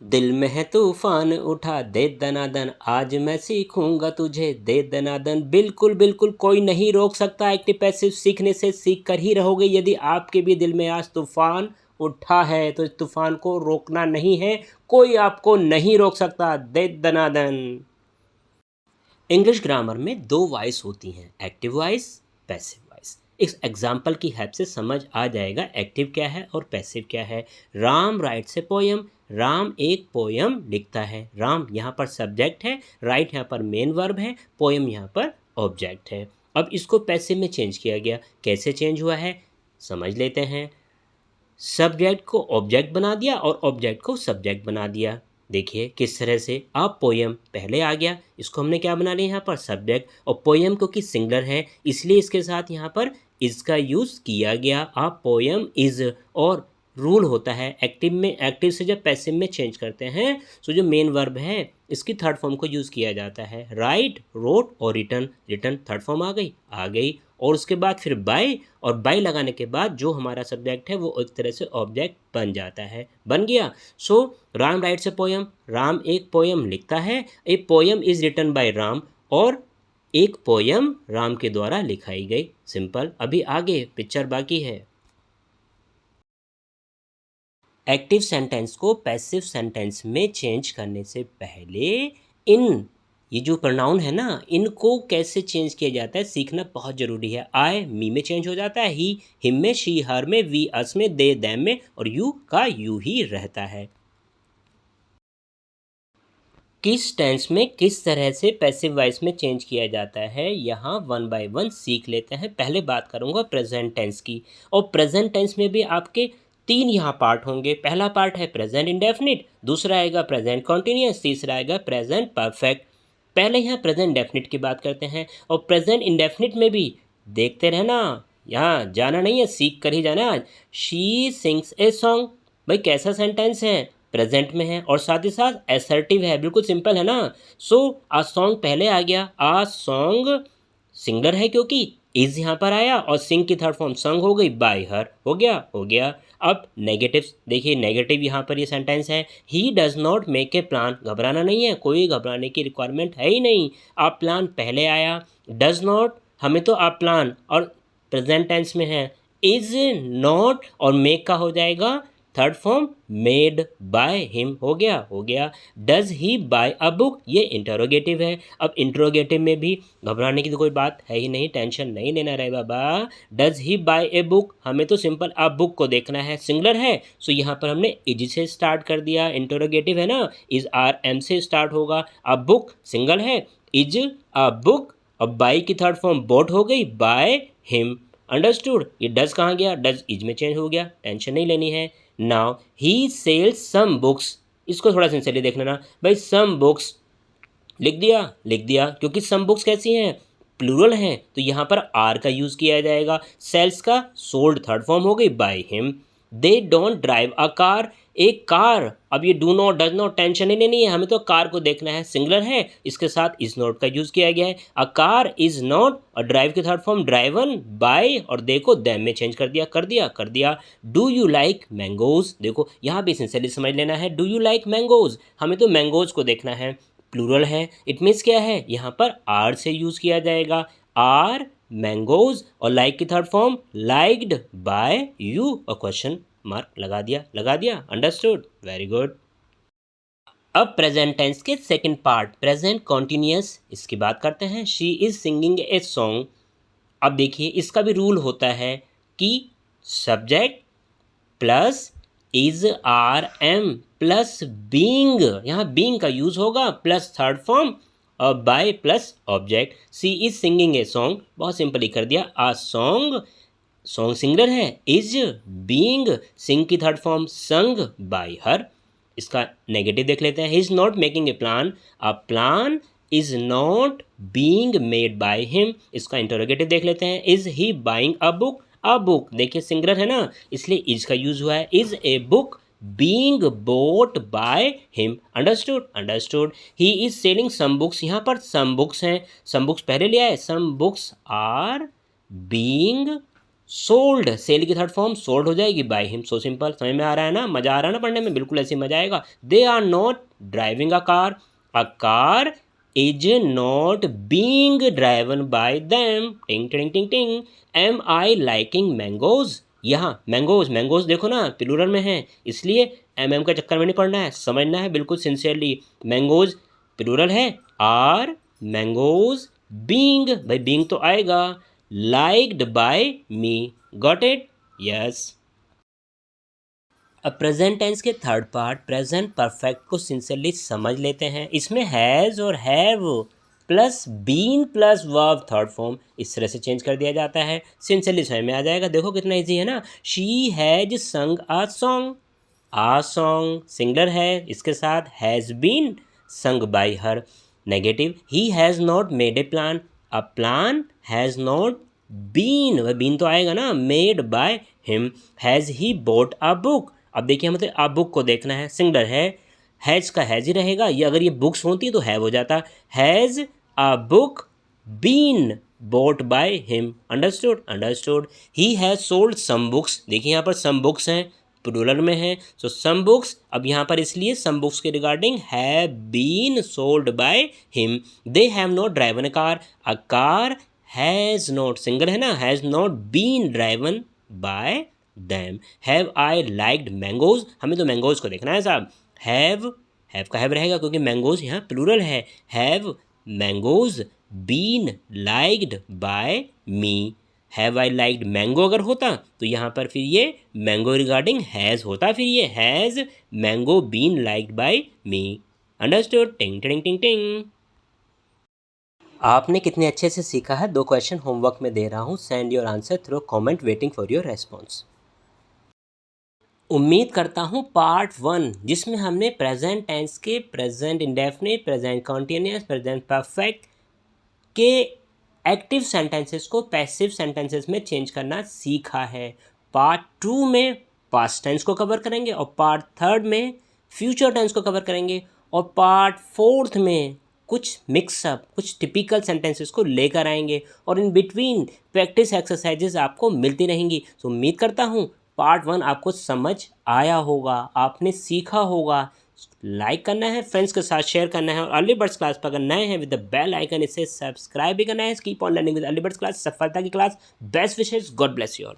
दिल में है तूफान उठा दे दनादन, आज मैं सीखूंगा तुझे दे दनादन। बिल्कुल बिल्कुल कोई नहीं रोक सकता एक्टिव पैसिव सीखने से, सीख कर ही रहोगे। यदि आपके भी दिल में आज तूफान उठा है तो इस तूफान को रोकना नहीं है, कोई आपको नहीं रोक सकता। दे दनादन। इंग्लिश ग्रामर में दो वॉइस होती हैं, एक्टिव वॉइस, पैसिव वॉइस। इस एग्जाम्पल की हेल्प से समझ आ जाएगा एक्टिव क्या है और पैसिव क्या है। Ram writes a poem, Ram एक पोयम लिखता है। राम यहाँ पर सब्जेक्ट है, राइट यहाँ पर मेन वर्ब है, पोयम यहाँ पर ऑब्जेक्ट है। अब इसको पैसिव में चेंज किया गया, कैसे चेंज हुआ है समझ लेते हैं। सब्जेक्ट को ऑब्जेक्ट बना दिया और ऑब्जेक्ट को सब्जेक्ट बना दिया। देखिए किस तरह से, आप पोयम पहले आ गया, इसको हमने क्या बना लिया यहाँ पर सब्जेक्ट, और पोयम क्योंकि सिंगलर है इसलिए इसके साथ यहाँ पर इसका यूज़ किया गया। आप पोयम इज़, और रूल होता है एक्टिव में, एक्टिव से जब पैसिव में चेंज करते हैं तो जो मेन वर्ब है इसकी थर्ड फॉर्म को यूज़ किया जाता है। राइट, रोट और रिटर्न, रिटर्न थर्ड फॉर्म आ गई। और उसके बाद फिर बाय, और बाय लगाने के बाद जो हमारा सब्जेक्ट है वो एक तरह से ऑब्जेक्ट बन जाता है, बन गया। So Ram writes a poem, Ram एक पोयम लिखता है। A poem is written by Ram, और एक पोयम राम के द्वारा लिखाई गई। सिंपल। अभी आगे पिक्चर बाकी है। एक्टिव सेंटेंस को पैसिव सेंटेंस में चेंज करने से पहले इन, ये जो प्रोनाउन है ना, इनको कैसे चेंज किया जाता है सीखना बहुत ज़रूरी है। आई मी में चेंज हो जाता है, ही हिम में, शी हर में, वी अस में, दे दैम में, और यू का यू ही रहता है। किस टेंस में किस तरह से पैसिव वॉइस में चेंज किया जाता है यहाँ वन बाय वन सीख लेते हैं। पहले बात करूँगा प्रेजेंट टेंस की, और प्रेजेंट टेंस में भी आपके तीन यहाँ पार्ट होंगे। पहला पार्ट है प्रेजेंट इंडेफिनिट, दूसरा आएगा प्रेजेंट कॉन्टिन्यूअस, तीसरा आएगा प्रेजेंट परफेक्ट। पहले यहाँ प्रेजेंट डेफिनिट की बात करते हैं, और प्रेजेंट इंडेफिनिट में भी देखते रहना, यहाँ जाना नहीं है, सीख कर ही जाना आज। शी सिंग्स ए सॉन्ग, भाई कैसा सेंटेंस है, प्रेजेंट में है और साथ ही साथ एसर्टिव है, बिल्कुल सिंपल है ना। सो आ सॉन्ग पहले आ गया, आ सॉन्ग सिंगलर है क्योंकि इज यहाँ पर आया, और सिंग की थर्ड फॉर्म संग हो गई, बाय हर, हो गया हो गया। अब नेगेटिव देखिए, नेगेटिव यहाँ पर ये सेंटेंस है, he does not make a plan, घबराना नहीं है, कोई घबराने की रिक्वायरमेंट है ही नहीं। आप प्लान पहले आया, डज नॉट हमें तो आप प्लान और प्रेजेंट टेंस में है, इज नॉट और मेक का हो जाएगा third form made by him, हो गया हो गया। Does he buy a book, ये इंटरोगेटिव है। अब इंटरोगेटिव में भी घबराने की तो कोई बात है ही नहीं, टेंशन नहीं लेना रहे बाबा। Does he buy a book, हमें तो सिंपल अ बुक को देखना है, सिंगलर है, सो यहाँ पर हमने इज से स्टार्ट कर दिया। इंटरोगेटिव है ना, इज आर एम से स्टार्ट होगा। अ बुक सिंगल है, इज अ बुक, अब बाय की थर्ड फॉर्म बोट हो गई, बाय हिम। अंडरस्टूड। ये डज कहाँ गया, डज इज में चेंज हो गया, टेंशन नहीं लेनी है। Now he sells some books, इसको थोड़ा सिंसियरली देख लेना भाई, सम बुक्स लिख दिया क्योंकि सम बुक्स कैसी हैं, प्लूरल हैं, तो यहाँ पर आर का यूज़ किया जाएगा। सेल्स का सोल्ड थर्ड फॉर्म हो गई, by him. They don't drive a car, एक कार, अब ये do not does not tension ही नहीं है, हमें तो कार को देखना है, सिंगलर है, इसके साथ इज नॉट का यूज़ किया गया है। अ कार इज नॉट, और ड्राइव की थर्ड फॉर्म ड्राइवन बाय, और देखो दैम में चेंज कर दिया कर दिया कर दिया। डू यू लाइक मैंगोज, देखो यहाँ भी सिंसियरली समझ लेना है, डू यू लाइक मैंगोज, हमें तो मैंगोज को देखना है, प्लूरल है, इट मीन्स क्या है, यहाँ पर आर से यूज़ किया जाएगा, आर मैंगोज, और लाइक की third form liked by you, और क्वेश्चन मार्क लगा दिया। Understood, very good. अब प्रेजेंट टेंस के सेकंड पार्ट प्रेजेंट कॉन्टिन्यूअस, इसकी बात करते हैं। She is singing a song, अब देखिए इसका भी रूल होता है कि subject plus is are am plus being, यहाँ बींग का यूज होगा, प्लस थर्ड फॉर्म और by plus object. She is singing a song, बहुत सिंपली कर दिया, आ सॉन्ग, सॉन्ग सिंगलर है, इज बींग, सिंग की थर्ड फॉर्म संग बाय हर। इसका नेगेटिव देख लेते हैं, he is not making a plan, a plan is not being made by him. इसका इंटरोगेटिव देख लेते हैं, is he buying a book, a book देखिए सिंगलर है ना, इसलिए इज का यूज हुआ है, is a book being boat by him. Understood understood. He is selling some books, यहाँ पर सम बुक्स हैं, सम बुक्स पहले लिया है, some books are being sold, sell की थर्ड फॉर्म सोल्ड हो जाएगी बाय हिम, सो सिंपल। समझ में आ रहा है ना, मज़ा आ रहा है ना पढ़ने में, बिल्कुल ऐसे मज़ा आएगा। They are not driving a car is not being driven by them, टिंग टिंग टिंग टिंग। एम आई लाइकिंग मैंगोज, यहाँ मैंगोज, मैंगोज देखो ना प्लूरल में है, इसलिए एम का चक्कर में नहीं पड़ना है, समझना है बिल्कुल सिंसियरली। मैंगोज प्लूरल है, are mangoes being, by being तो आएगा, liked by me, got it? yes। अब प्रेजेंट टेंस के थर्ड पार्ट प्रेजेंट परफेक्ट को सिंसियरली समझ लेते हैं। इसमें हैज़ और have plus been plus verb third form इस तरह से चेंज कर दिया जाता है, सिंसियरली समझ में आ जाएगा। देखो कितना इजी है ना। शी हैज संग आ सॉन्ग सिंगलर है, इसके साथ has been sung by her. Negative, he has not made a plan, a plan has not been, वह बीन तो आएगा ना, made by him. Has he bought a book, अब देखिए मतलब अ बुक को देखना है, सिंगलर है, हैज़ का हैज़ ही रहेगा, ये अगर ये बुक्स होती तो हैव हो जाता। Has a book been bought by him, understood, understood। he has sold some books, देखिए यहाँ पर some books हैं, प्लूरल में है, so some books, अब यहाँ पर इसलिए some books के regarding have been sold by him। they have not driven a car has not, single है ना, has not been driven by them। have I liked mangoes, हमें तो मैंगोज को देखना है साहब। have का have रहेगा क्योंकि मैंगोज यहाँ प्लूरल है। have mangoes been liked by me, have I liked mango अगर होता तो यहाँ पर फिर ये मैंगो रिगार्डिंग हैज़ होता, फिर ये has mango been liked by me, understood. टिंग टिंग टिंग टिंग। आपने कितने अच्छे से सीखा है, 2 क्वेश्चन होमवर्क में दे रहा हूँ, send your answer through comment, waiting for your response. उम्मीद करता हूँ पार्ट 1 जिसमें हमने प्रेजेंट टेंस के present indefinite, present continuous, present perfect के एक्टिव सेंटेंसेस को पैसिव सेंटेंसेस में चेंज करना सीखा है। पार्ट 2 में पास्ट टेंस को कवर करेंगे और पार्ट 3 में फ्यूचर टेंस को कवर करेंगे और पार्ट 4 में कुछ मिक्सअप, कुछ टिपिकल सेंटेंसेस को लेकर आएंगे और इन बिटवीन प्रैक्टिस एक्सरसाइजेस आपको मिलती रहेंगी। तो उम्मीद करता हूँ पार्ट 1 आपको समझ आया होगा, आपने सीखा होगा। लाइक करना है, फ्रेंड्स के साथ शेयर करना है और अर्ली बर्ड्स क्लास पर अगर नए हैं विद द बेल आइकन इसे सब्सक्राइब भी करना है। Keep on learning with early birds class, सफलता की क्लास, बेस्ट विशेष, गॉड ब्लेस यू ऑल।